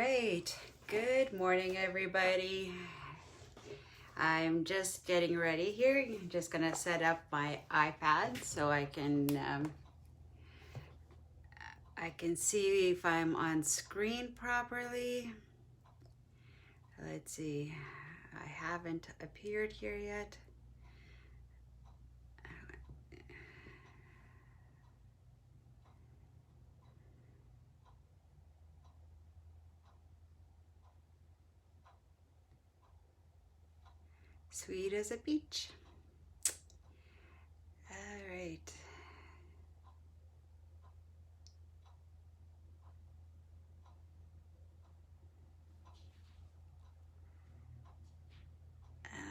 right. Good morning, everybody. I'm just getting ready here. I'm just gonna set up my iPad so I can see if I'm on screen properly. Let's see. I haven't appeared here yet. Sweet as a peach. All right.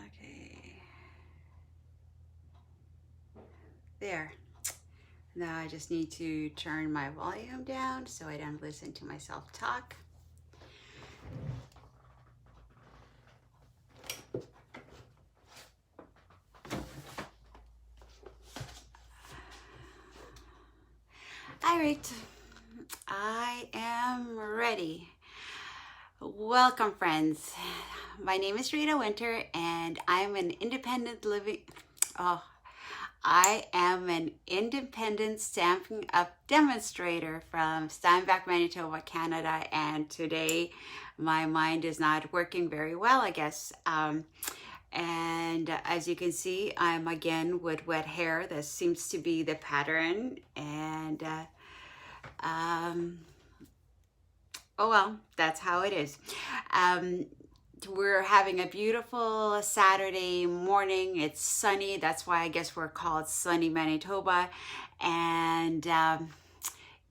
Okay. There. Now I just need to turn my volume down so I don't listen to myself talk. All right, I am ready. Welcome, friends. My name is Rita Winter, and I'm an independent living. Oh, I am an independent Stampin' Up demonstrator from Steinbach, Manitoba, Canada, and today my mind is not working very well, I guess. And as you can see, I'm again with wet hair. That seems to be the pattern. And oh well, that's how it is. We're having a beautiful Saturday morning. It's sunny. That's why I guess we're called Sunny Manitoba. And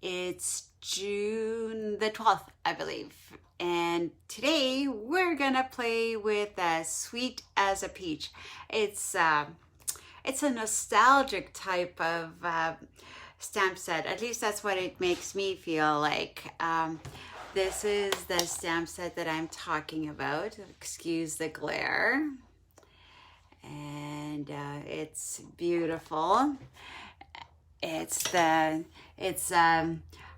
it's June the 12th, I believe. And today we're gonna play with Sweet as a Peach. It's a nostalgic type of stamp set. At least that's what it makes me feel like. This is the stamp set that I'm talking about. Excuse the glare. And it's beautiful. It's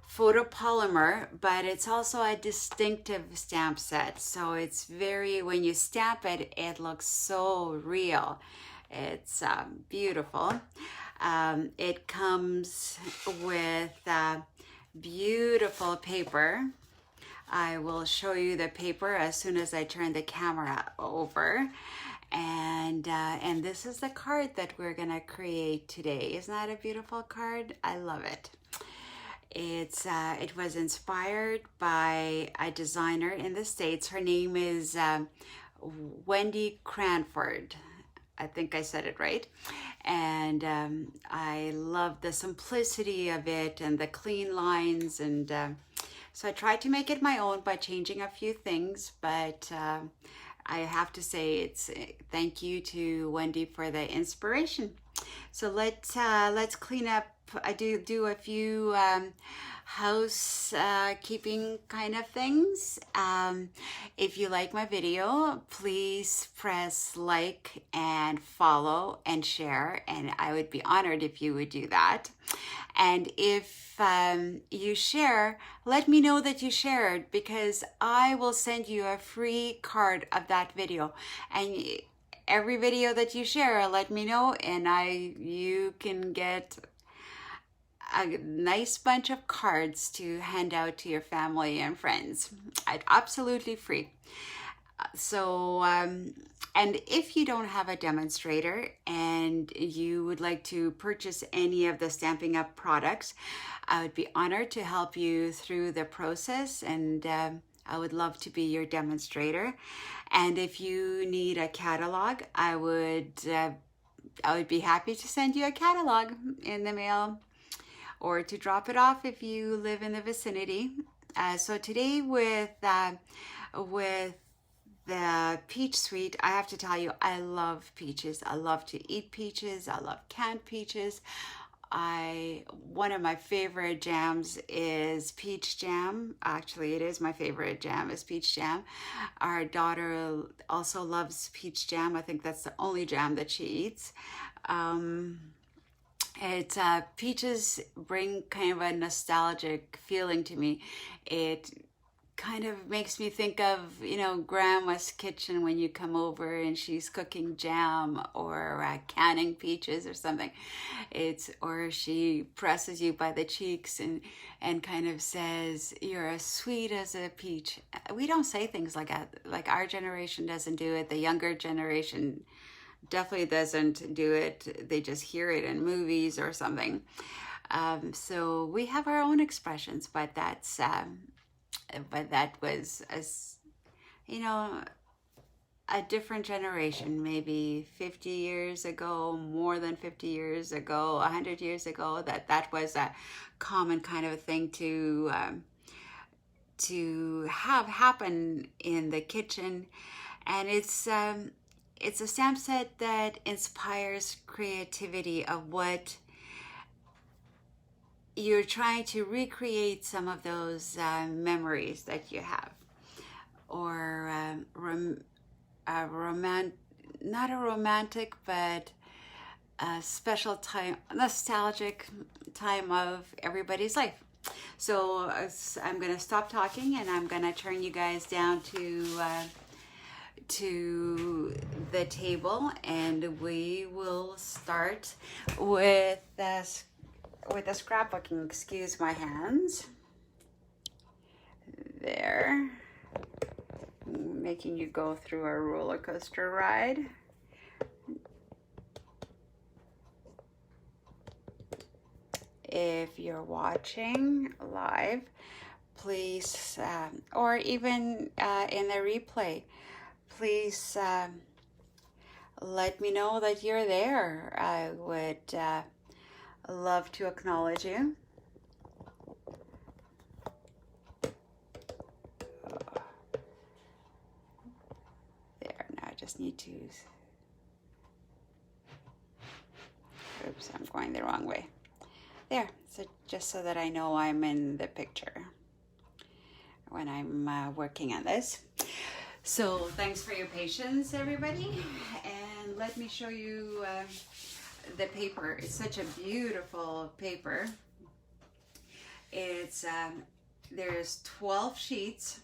photopolymer, but it's also a distinctive stamp set. So it's when you stamp it, it looks so real. It's beautiful. It comes with beautiful paper. I will show you the paper as soon as I turn the camera over. And this is the card that we're gonna create today. Isn't that a beautiful card? I love it. It was inspired by a designer in the States. Her name is Wendy Cranford. I think I said it right. And I love the simplicity of it and the clean lines. And so I tried to make it my own by changing a few things, but I have to say thank you to Wendy for the inspiration. So let's clean up. I do a few housekeeping kind of things. If you like my video, please press like and follow and share, and I would be honored if you would do that. And if you share, let me know that you shared, because I will send you a free card of that video. And every video that you share, let me know, and you can get a nice bunch of cards to hand out to your family and friends. Absolutely free. So, and if you don't have a demonstrator and you would like to purchase any of the Stampin' Up products, I would be honored to help you through the process, and I would love to be your demonstrator. And if you need a catalog, I would be happy to send you a catalog in the mail, or to drop it off if you live in the vicinity. So today with the peach sweet, I have to tell you, I love peaches. I love to eat peaches. I love canned peaches. One of my favorite jams is peach jam. Actually, it is my favorite jam is peach jam. Our daughter also loves peach jam. I think that's the only jam that she eats. Peaches bring kind of a nostalgic feeling to me. It kind of makes me think of, you know, grandma's kitchen when you come over and she's cooking jam or canning peaches or something. Or she presses you by the cheeks and kind of says, "You're as sweet as a peach." We don't say things like that. Like, our generation doesn't do it. The younger generation definitely doesn't do it. They just hear it in movies or something. So we have our own expressions, but that was, as you know, a different generation, maybe 50 years ago, more than 50 years ago, 100 years ago, that was a common kind of thing to have happen in the kitchen. And it's a stamp set that inspires creativity of what you're trying to recreate, some of those memories that you have, or not a romantic, but a special time, nostalgic time of everybody's life. So I'm going to stop talking, and I'm going to turn you guys down to the table, and we will start with the scrapbooking. Excuse my hands. There. Making you go through a roller coaster ride. If you're watching live, please, or even in the replay, please let me know that you're there. I would love to acknowledge you. There, now I just need to, oops, I'm going the wrong way. There, so just so that I know I'm in the picture when I'm working on this. So thanks for your patience, everybody, and let me show you the paper. It's such a beautiful paper. It's there's 12 sheets,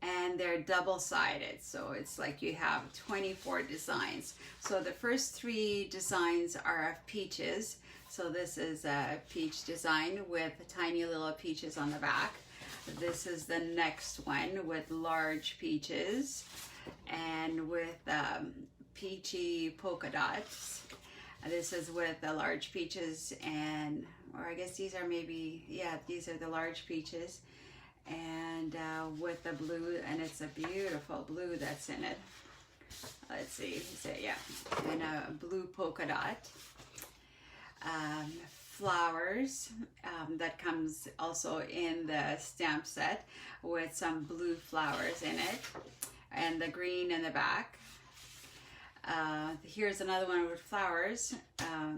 and they're double-sided, so it's like you have 24 designs. So the first 3 designs are of peaches. So this is a peach design with tiny little peaches on the back. This is the next one with large peaches and with peachy polka dots. This is with the large peaches, and, or I guess these are maybe, yeah, these are the large peaches, and with the blue, and it's a beautiful blue that's in it. Let's see, so yeah, and a blue polka dot. Flowers, that comes also in the stamp set with some blue flowers in it, and the green in the back. Here's another one with flowers,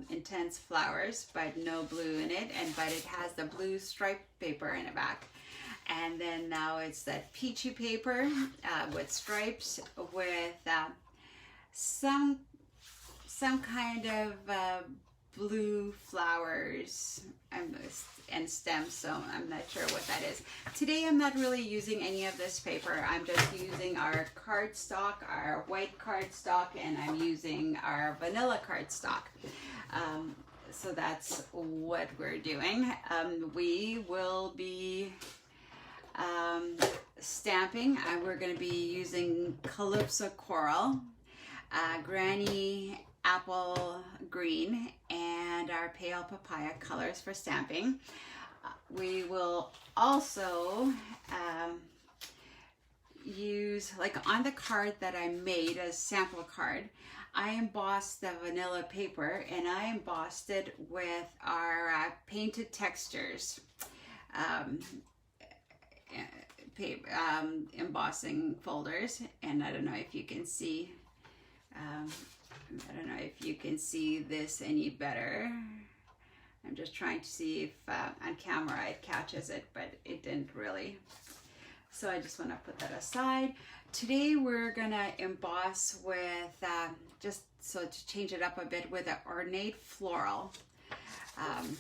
intense flowers, but no blue in it, but it has the blue striped paper in the back. And then now it's that peachy paper with stripes with some kind of blue flowers and stems, so I'm not sure what that is. Today I'm not really using any of this paper. I'm just using our cardstock, our white cardstock, and I'm using our vanilla cardstock. So that's what we're doing. We will be stamping, and we're going to be using Calypso Coral, Granny Apple Green, and our Pale Papaya colors for stamping. We will also use, like on the card that I made, a sample card, I embossed the vanilla paper, and I embossed it with our painted textures embossing folders. And I don't know if you can see, I don't know if you can see this any better. I'm just trying to see if on camera it catches it, but it didn't really. So I just want to put that aside. Today we're gonna emboss with, just so to change it up a bit, with an ornate floral.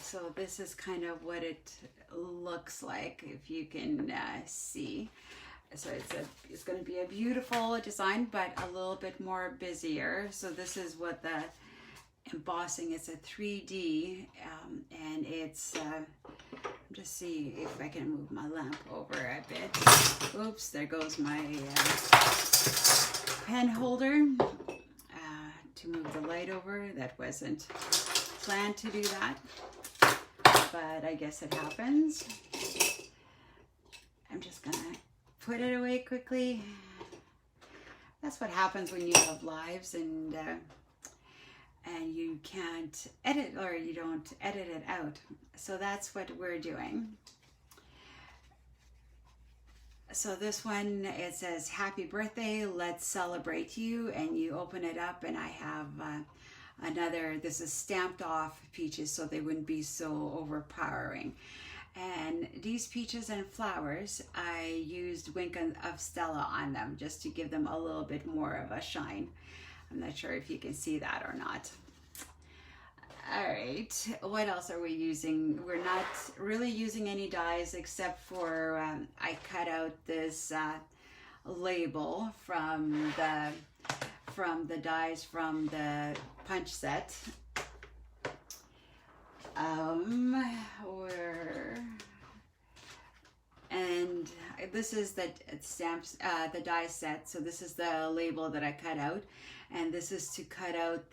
So this is kind of what it looks like, if you can see. So it's going to be a beautiful design, but a little bit more busier. So this is what the embossing is, a 3D, and it's just see if I can move my lamp over a bit. Oops, there goes my pen holder. To move the light over, that wasn't planned to do that, but I guess it happens. I'm just gonna put it away quickly. That's what happens when you have lives and you can't edit, or you don't edit it out. So that's what we're doing. So this one, it says, happy birthday, let's celebrate you. And you open it up and I have another, this is stamped off peaches so they wouldn't be so overpowering. And these peaches and flowers, I used Wink of Stella on them just to give them a little bit more of a shine. I'm not sure if you can see that or not. All right, what else are we using? We're not really using any dies except for I cut out this label from the dies from the punch set. And this is the stamps, the die set. So this is the label that I cut out, and this is to cut out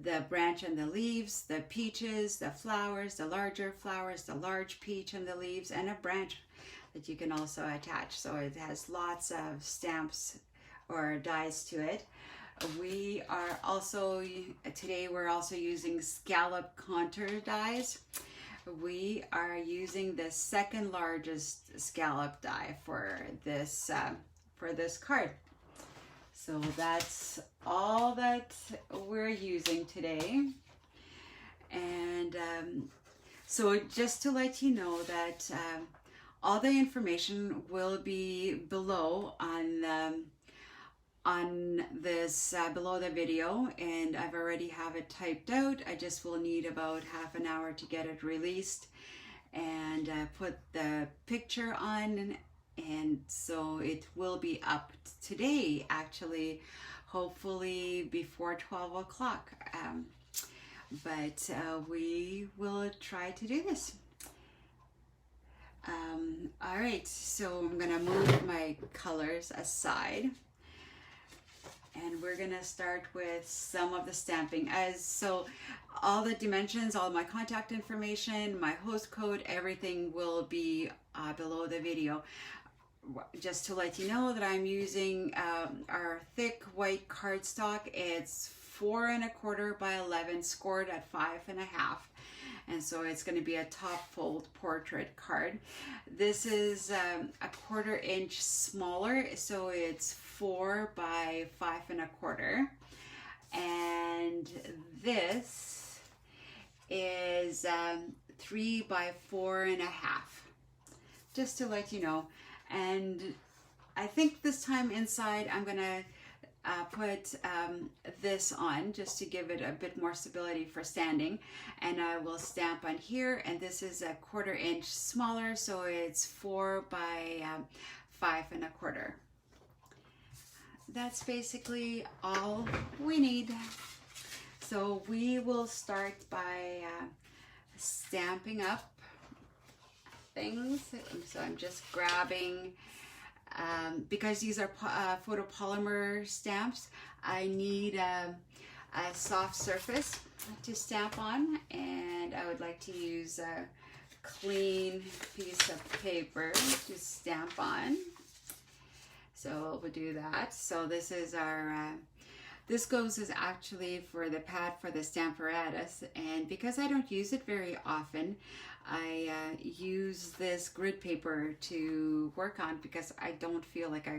the branch and the leaves, the peaches, the flowers, the larger flowers, the large peach and the leaves, and a branch that you can also attach. So it has lots of stamps or dies to it. We are also, today we're also using scallop contour dies. We are using the second largest scallop die for this card. So that's all that we're using today. And so just to let you know that all the information will be below on this below the video, and I've already have it typed out. I just will need about half an hour to get it released and put the picture on. And so it will be up today, actually, hopefully before 12 o'clock. But we will try to do this. All right, so I'm gonna move my colors aside. And we're gonna start with some of the stamping. So all the dimensions, all my contact information, my host code, everything will be below the video. Just to let you know that I'm using our thick white cardstock. It's 4 1/4 by 11, scored at 5 1/2. And so it's going to be a top fold portrait card. This is a 1/4 inch smaller, so it's 4 by 5 1/4. And this is 3 by 4 1/2. Just to let you know. And I think this time inside I'm gonna put this on just to give it a bit more stability for standing, and I will stamp on here. And this is a 1/4 inch smaller, so it's 4 by 5 1/4. That's basically all we need. So we will start by stamping up things. So I'm just grabbing, because these are photopolymer stamps, I need a soft surface to stamp on, and I would like to use a clean piece of paper to stamp on. So we'll do that. So this is our this goes is actually for the pad for the Stamparatus, and because I don't use it very often, I use this grid paper to work on, because I don't feel like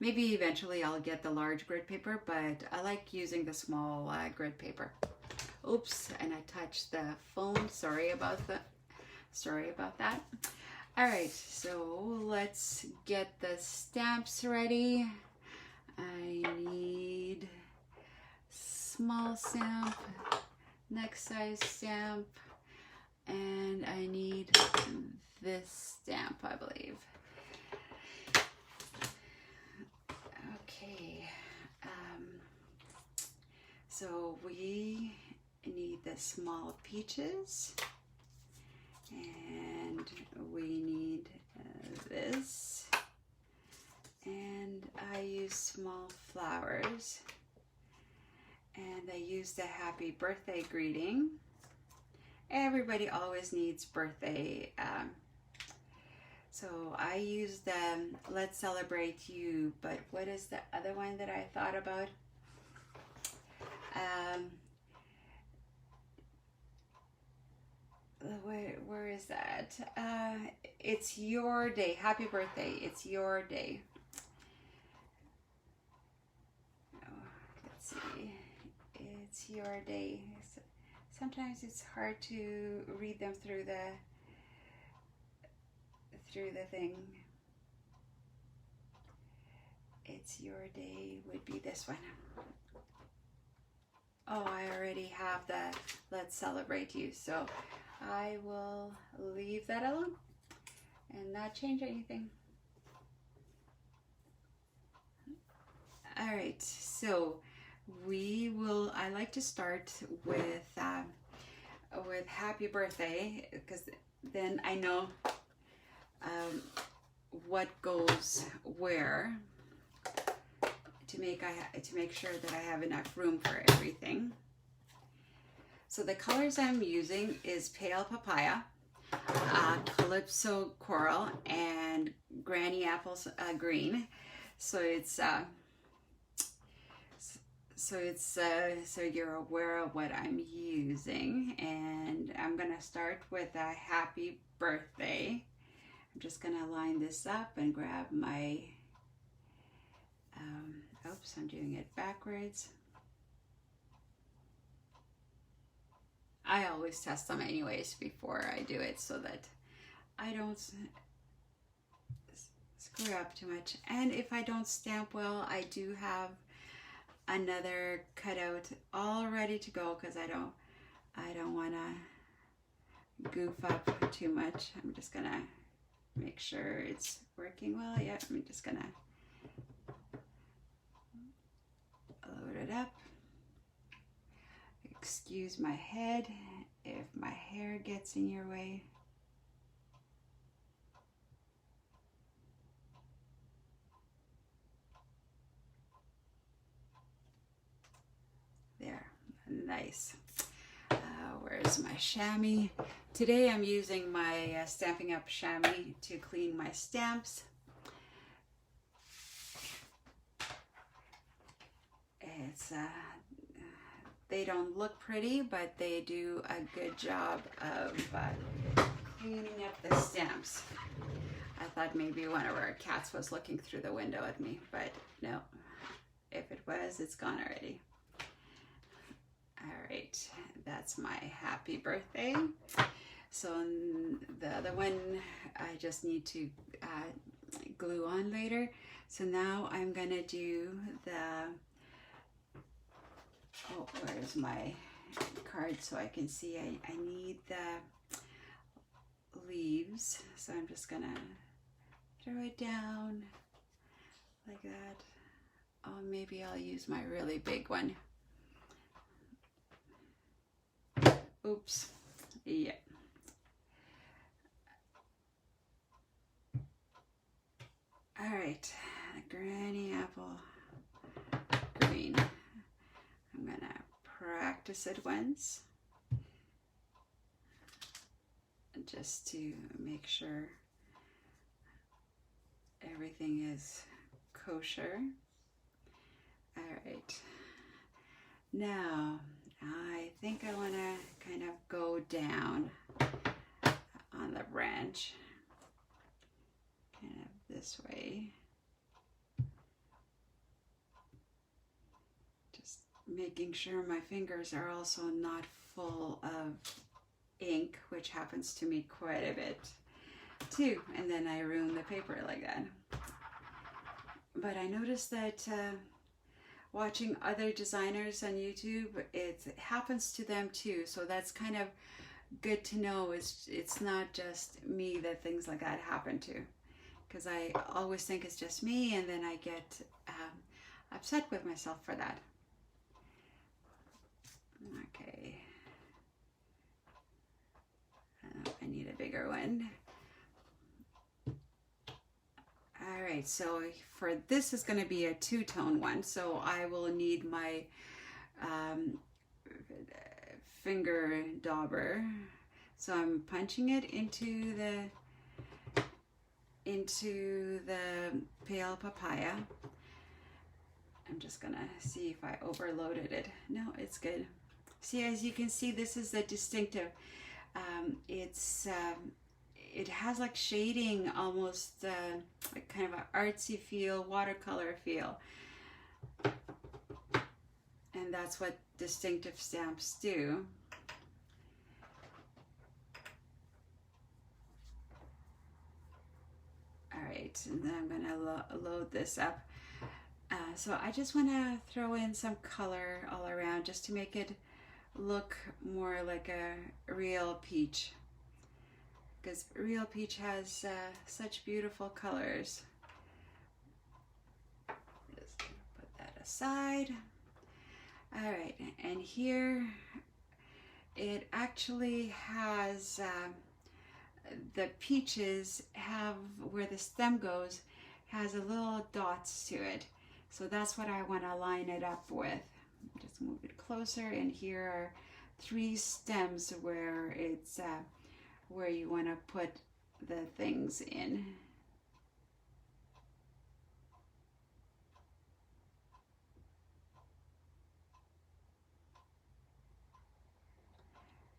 maybe eventually I'll get the large grid paper, but I like using the small grid paper. Oops, and I touched the phone. Sorry about that. All right, so let's get the stamps ready. I need small stamp, next size stamp, and I need this stamp, I believe. Okay, so we need the small peaches, and we need this, and I use small flowers, and I use the happy birthday greeting. Everybody always needs birthday, so I use the Let's Celebrate You, but what is the other one that I thought about? Where is that? It's your day. Happy birthday. It's your day. Oh, let's see. It's your day. Sometimes it's hard to read them through the thing. It's your day would be this one. Oh, I already have the Let's Celebrate You, so I will leave that alone and not change anything. All right, so I like to start with happy birthday, because then I know what goes where, to make sure that I have enough room for everything. So the colors I'm using is Pale Papaya, Calypso Coral, and Granny Apples Green. So so you're aware of what I'm using, and I'm gonna start with a happy birthday. I'm just gonna line this up and grab my, oops, I'm doing it backwards. I always test them anyways before I do it, so that I don't screw up too much. And if I don't stamp well, I do have another cutout all ready to go, because I don't want to goof up too much. I'm just gonna make sure it's working well. Yeah, I'm just gonna load it up. Excuse my head if my hair gets in your way. There, nice. Where's my chamois? Today I'm using my Stampin' Up! Chamois to clean my stamps. It's they don't look pretty, but they do a good job of cleaning up the stamps. I thought maybe one of our cats was looking through the window at me, but no. If it was, it's gone already. All right, that's my happy birthday. So the other one I just need to glue on later. So now I'm gonna do the, oh, where's my card so I can see? I need the leaves, so I'm just gonna throw it down like that. Oh, maybe I'll use my really big one. Oops. Yeah. All right, Granny Apple Green. I'm gonna practice it once, just to make sure everything is kosher. All right, now I think I want to kind of go down on the branch, kind of this way. Just making sure my fingers are also not full of ink, which happens to me quite a bit too, and then I ruin the paper like that. But I noticed that watching other designers on YouTube, it happens to them too, so that's kind of good to know. It's not just me that things like that happen to, because I always think it's just me, and then I get upset with myself for that. Okay. I need a bigger one. All right, so for this is going to be a two-tone one, so I will need my finger dauber. So I'm punching it into the pale papaya. I'm just gonna see if I overloaded it. No, it's good. See, as you can see, this is the distinctive. It has like shading, almost like kind of an artsy feel, watercolor feel. And that's what distinctive stamps do. All right, and then I'm gonna load this up. So I just wanna throw in some color all around just to make it look more like a real peach, because real peach has such beautiful colors. Just put that aside. All right, and here it actually has the peaches have, where the stem goes, has a little dots to it. So that's what I want to line it up with. Just move it closer, and here are 3 stems where it's where you want to put the things in.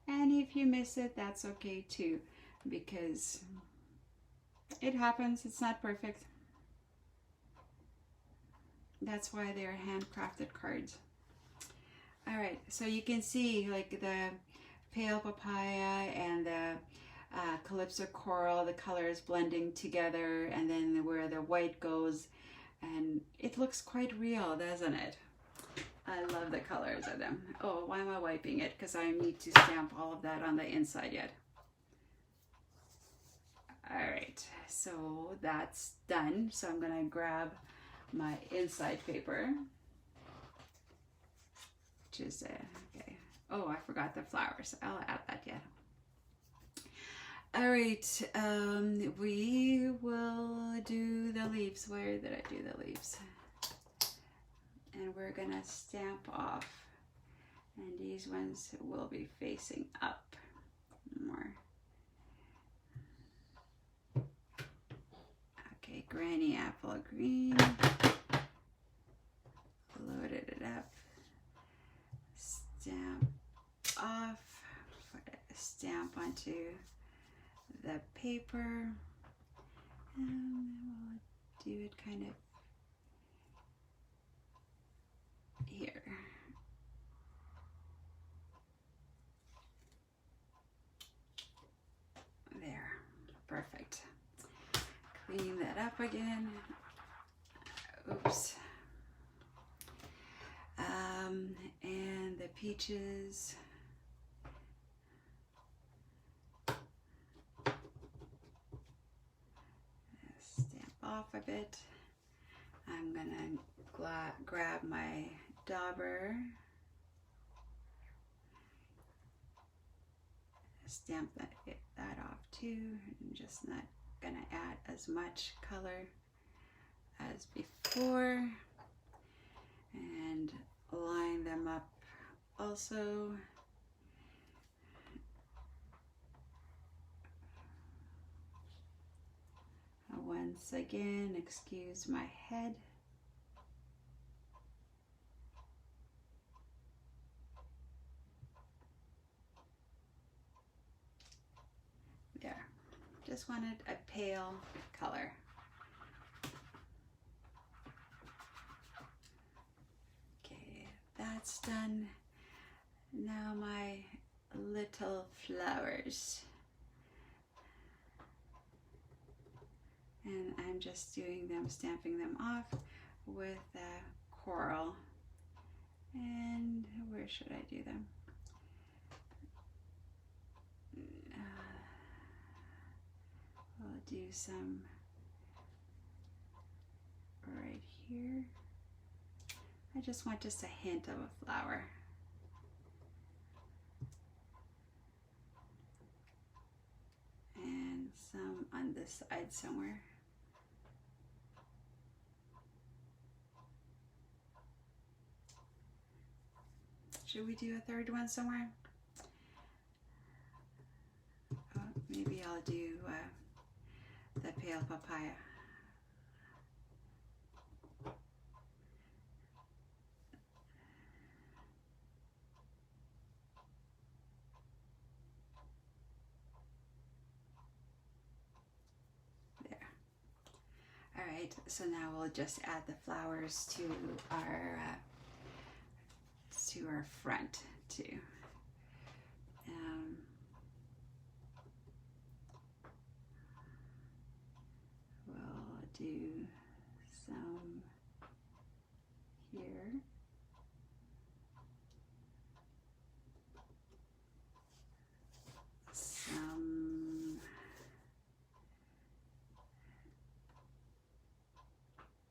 And if you miss it, that's okay too, because it happens. It's not perfect. That's why they're handcrafted cards. All right, so you can see like the pale papaya and the Calypso coral, the colors blending together, and then where the white goes, and it looks quite real, doesn't it? I love the colors of them. Oh, why am I wiping it? Because I need to stamp all of that on the inside yet. All right, so that's done. So I'm gonna grab my inside paper, which is okay. Oh, I forgot the flowers. I'll add that yet. All right, we will do the leaves. Where did I do the leaves? And we're gonna stamp off, and these ones will be facing up more. Okay, Granny Apple Green. Loaded it up. Stamp off. Put a stamp onto the paper. And we'll do it kind of here. There. Perfect. Clean that up again. Oops. And the peaches. Stamp off a bit. I'm gonna grab my dauber. Stamp that off too. I'm just not gonna add as much color as before, and line them up also. Once again, excuse my head. There. Just wanted a pale color. Okay, that's done. Now my little flowers. And I'm just doing them, stamping them off with coral. And where should I do them? I'll do some right here. I just want just a hint of a flower. And some on this side somewhere. Should we do a third one somewhere? Oh, maybe I'll do the pale papaya. There. All right, so now we'll just add the flowers to our front too. We'll do some here. Some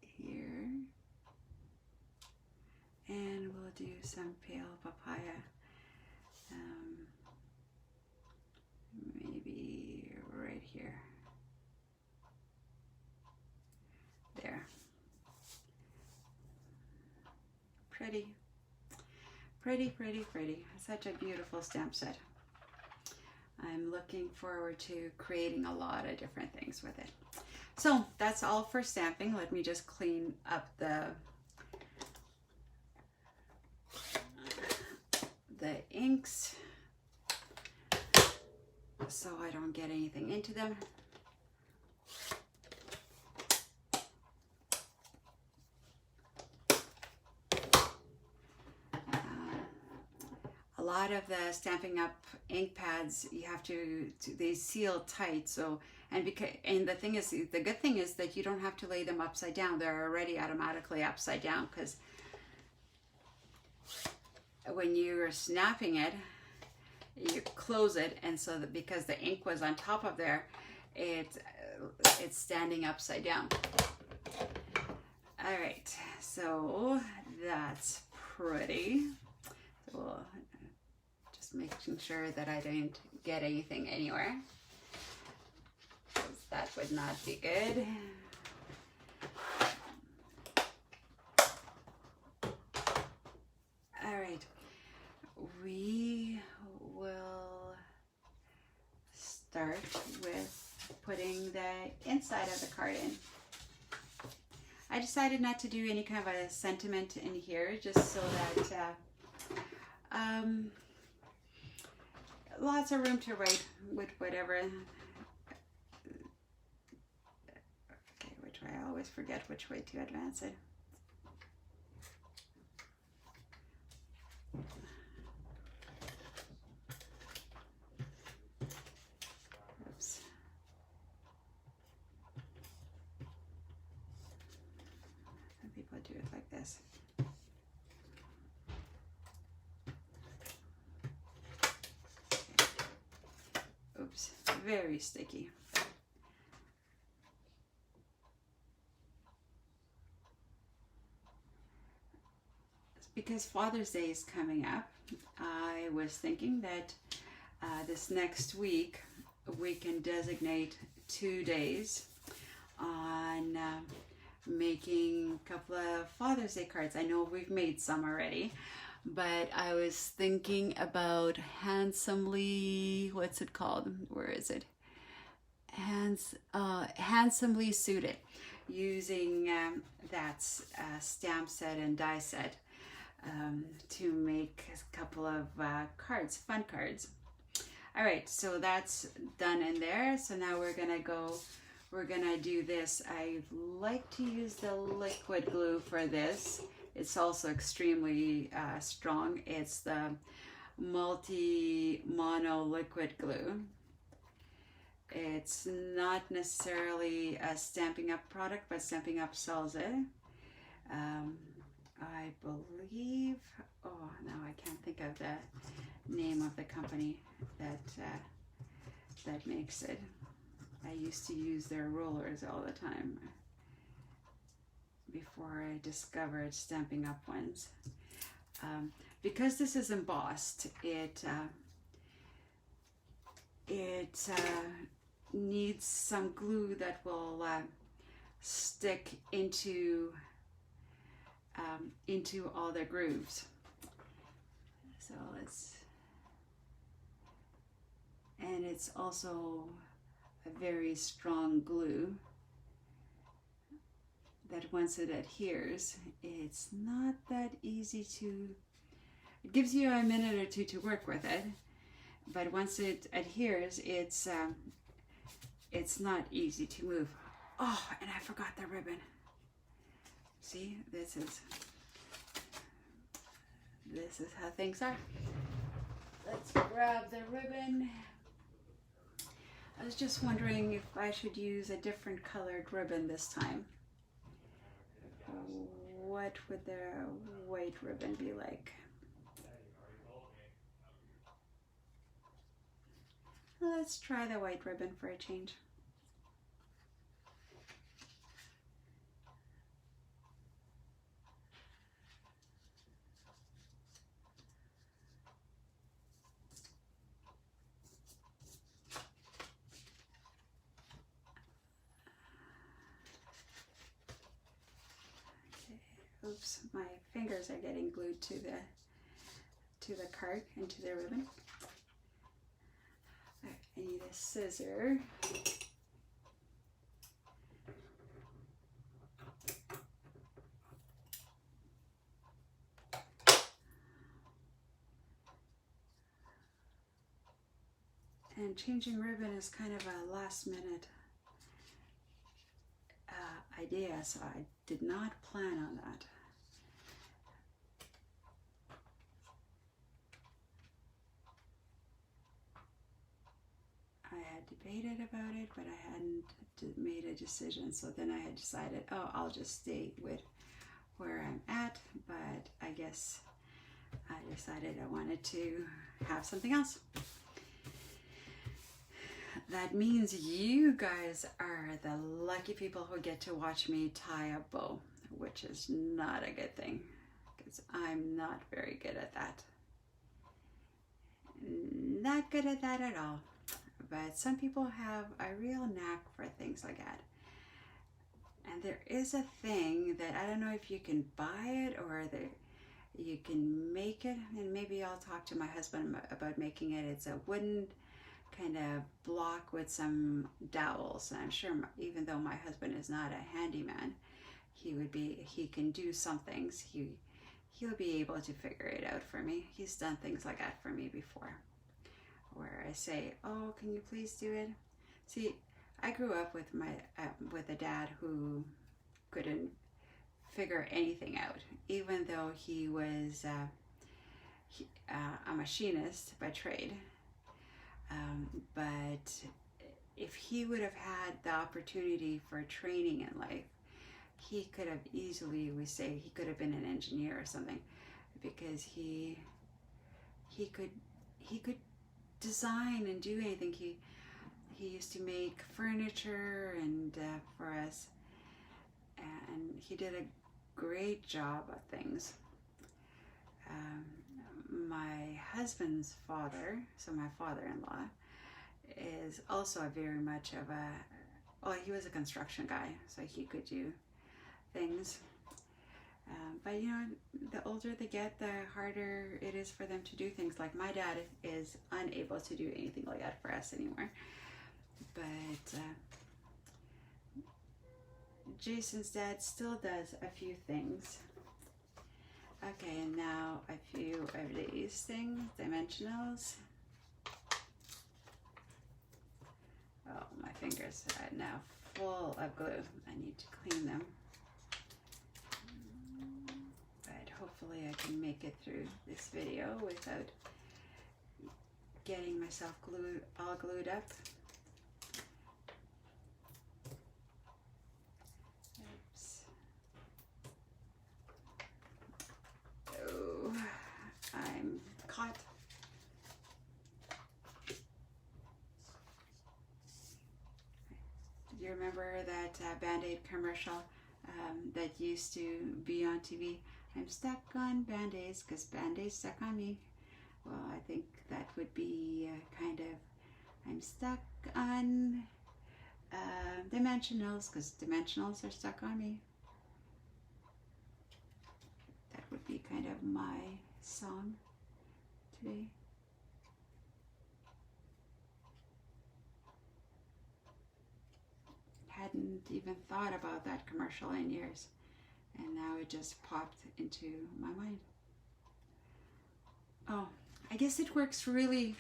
here. And we'll do some pale papaya. Maybe right here. There. Pretty. Pretty, pretty, pretty. Such a beautiful stamp set. I'm looking forward to creating a lot of different things with it. So that's all for stamping. Let me just clean up the inks so I don't get anything into them. A lot of the Stampin' Up! Ink pads, you have to they seal tight. So and the thing is, the good thing is that you don't have to lay them upside down. They're already automatically upside down, because when you're snapping it, you close it, and so that because the ink was on top of there, it's standing upside down. All right, so that's pretty. So we'll just making sure that I don't get anything anywhere, because that would not be good. All right, we will start with putting the inside of the card in. I decided not to do any kind of a sentiment in here, just so that lots of room to write with whatever. Okay, which way? I always forget which way to advance it. Oops. Some people do it like this. Oops, very sticky. Because Father's Day is coming up, I was thinking that this next week we can designate 2 days on making a couple of Father's Day cards. I know we've made some already, but I was thinking about handsomely, what's it called? Where is it? Handsomely Suited, using that stamp set and die set to make a couple of cards, fun cards. All right, so that's done in there. So now we're gonna do this. I like to use the liquid glue for this. It's also extremely strong. It's the multi-mono liquid glue. It's not necessarily a Stampin' Up! Product, but Stampin' Up! Sells it. I believe, oh, now I can't think of the name of the company that makes it. I used to use their rollers all the time. before I discovered Stampin' Up! Ones. Because this is embossed, it needs some glue that will stick into all the grooves. So and it's also a very strong glue that once it adheres, it's not that easy to, it gives you a minute or two to work with it, but once it adheres, it's not easy to move. Oh, and I forgot the ribbon. See, this is how things are. Let's grab the ribbon. I was just wondering if I should use a different colored ribbon this time. What would the white ribbon be like? Let's try the white ribbon for a change. Oops, my fingers are getting glued to the card and to the ribbon. I need a scissor. And changing ribbon is kind of a last minute idea, so I did not plan on that. I had debated about it, but I hadn't made a decision. So then I had decided, oh, I'll just stay with where I'm at, but I guess I decided I wanted to have something else. That means you guys are the lucky people who get to watch me tie a bow, which is not a good thing because I'm not very good at that. Not good at that at all. But some people have a real knack for things like that. And there is a thing that I don't know if you can buy it or you can make it, and maybe I'll talk to my husband about making it. It's a wooden kind of block with some dowels, and I'm sure even though my husband is not a handyman, he can do some things. He'll be able to figure it out for me. He's done things like that for me before, where I say, oh, can you please do it? See, I grew up with with a dad who couldn't figure anything out, even though he was a machinist by trade. But if he would have had the opportunity for training in life, he could have easily, we say, he could have been an engineer or something, because he could design and do anything. He used to make furniture and for us, and he did a great job of things. My husband's father, so my father-in-law, is also very much of he was a construction guy, so he could do things. But you know, the older they get, the harder it is for them to do things. Like my dad is unable to do anything like that for us anymore. But Jason's dad still does a few things. Okay, and now a few of these things, dimensionals. Oh, my fingers are now full of glue. I need to clean them. But hopefully I can make it through this video without getting myself all glued up. Oops. Oh, I'm caught. Do you remember that Band-Aid commercial? that used to be on TV. I'm stuck on Band-Aids because Band-Aids stuck on me. Well, I think that would be kind of, I'm stuck on Dimensionals because Dimensionals are stuck on me. That would be kind of my song today. Hadn't even thought about that commercial in years, and now it just popped into my mind. Oh, I guess it works really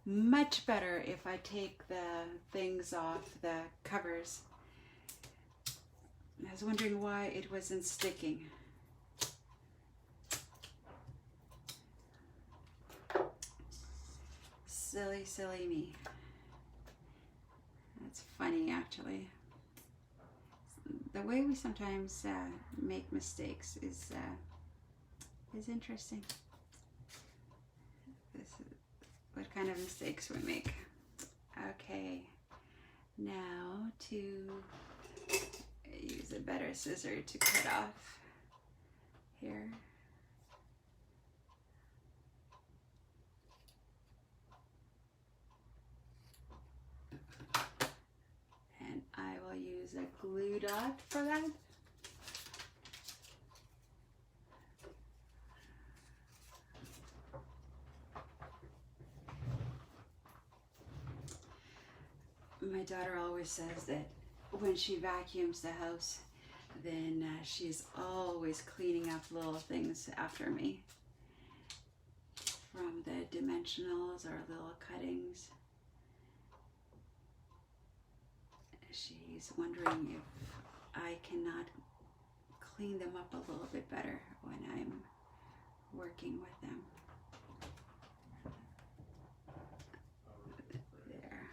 much better if I take the things off the covers. I was wondering why it wasn't sticking. Silly, silly me. That's funny, actually. The way we sometimes make mistakes is interesting. This is what kind of mistakes we make. Okay, now to use a better scissor to cut off here. And I will use a glue dot for that. My daughter always says that when she vacuums the house, then she's always cleaning up little things after me. From the dimensionals or little cuttings. She's wondering if I cannot clean them up a little bit better when I'm working with them. There.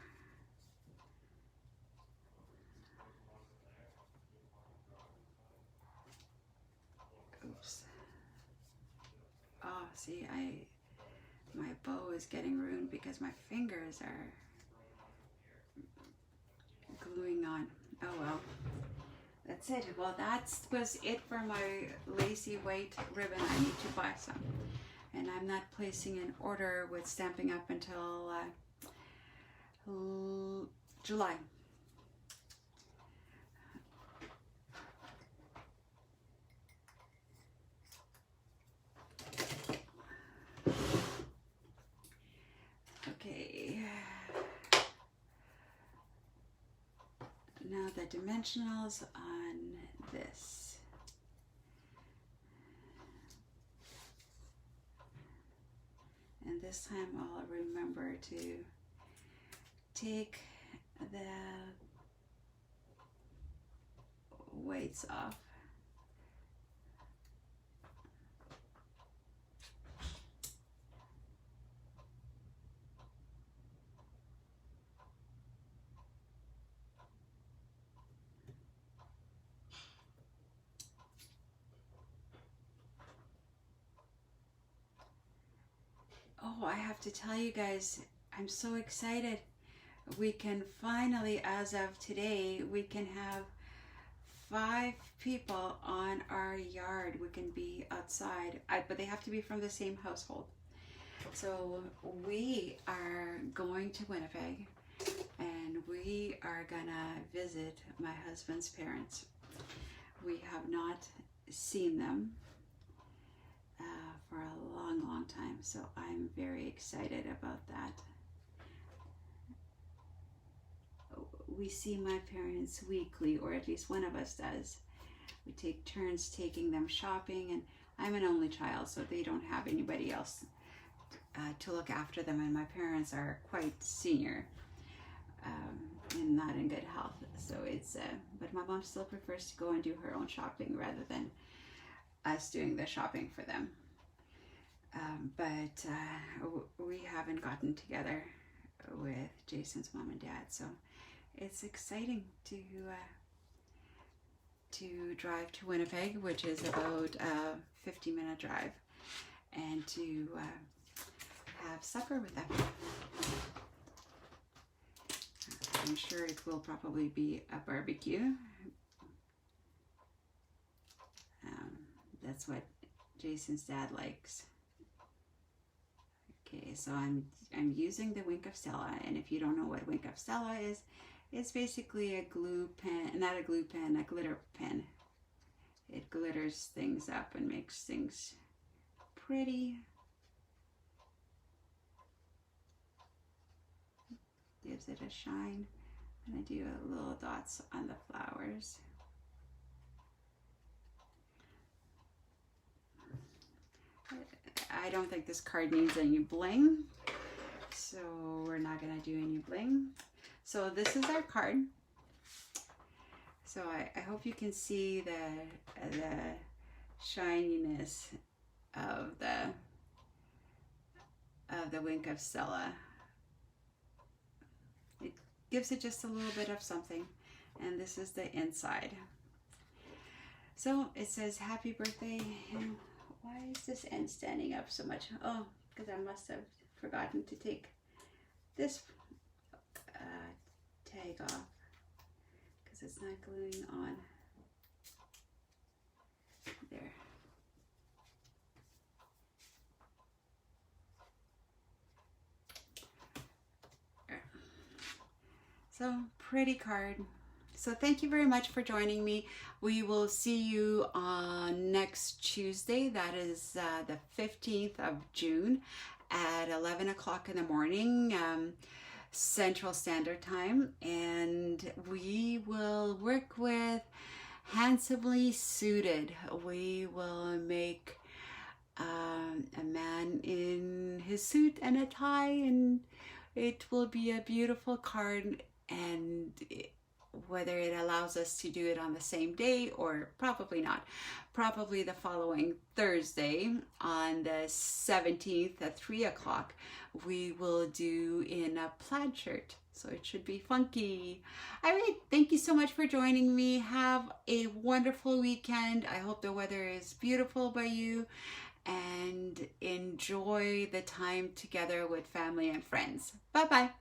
Oops. Oh, see, my bow is getting ruined because my fingers are gluing on. Oh well. That's it. Well, that was it for my lacy white ribbon. I need to buy some. And I'm not placing an order with Stampin' Up until July. Okay. Now the dimensionals on this. And this time I'll remember to take the weights off. Oh, I have to tell you guys, I'm so excited. We can finally, as of today, we can have 5 people on our yard. We can be outside, but they have to be from the same household. So we are going to Winnipeg and we are gonna visit my husband's parents. We have not seen them for a long, long time, so I'm very excited about that. We see my parents weekly, or at least one of us does. We take turns taking them shopping, and I'm an only child, so they don't have anybody else to look after them, and my parents are quite senior and not in good health. So it's, but my mom still prefers to go and do her own shopping rather than us doing the shopping for them. But we haven't gotten together with Jason's mom and dad, so it's exciting to drive to Winnipeg, which is about a 50-minute drive, and to have supper with them. I'm sure it will probably be a barbecue. That's what Jason's dad likes. Okay, so I'm using the Wink of Stella, and if you don't know what Wink of Stella is, it's basically a glue pen, not a glue pen, a glitter pen. It glitters things up and makes things pretty. Gives it a shine. And I do little dots on the flowers. I don't think this card needs any bling, so we're not gonna do any bling. So this is our card. So I hope you can see the shininess of the Wink of Stella. It gives it just a little bit of something, and this is the inside. So it says happy birthday. And why is this end standing up so much? Oh, because I must have forgotten to take this tag off because it's not gluing on. There. So pretty card. So thank you very much for joining me. We will see you on next Tuesday. That is the 15th of June at 11 o'clock in the morning, Central Standard Time. And we will work with Handsomely Suited. We will make a man in his suit and a tie, and it will be a beautiful card. And whether it allows us to do it on the same day or probably not, probably the following Thursday on the 17th at 3 o'clock, we will do in a plaid shirt. So it should be funky. All right, thank you so much for joining me. Have a wonderful weekend. I hope the weather is beautiful by you, and enjoy the time together with family and friends. Bye-bye.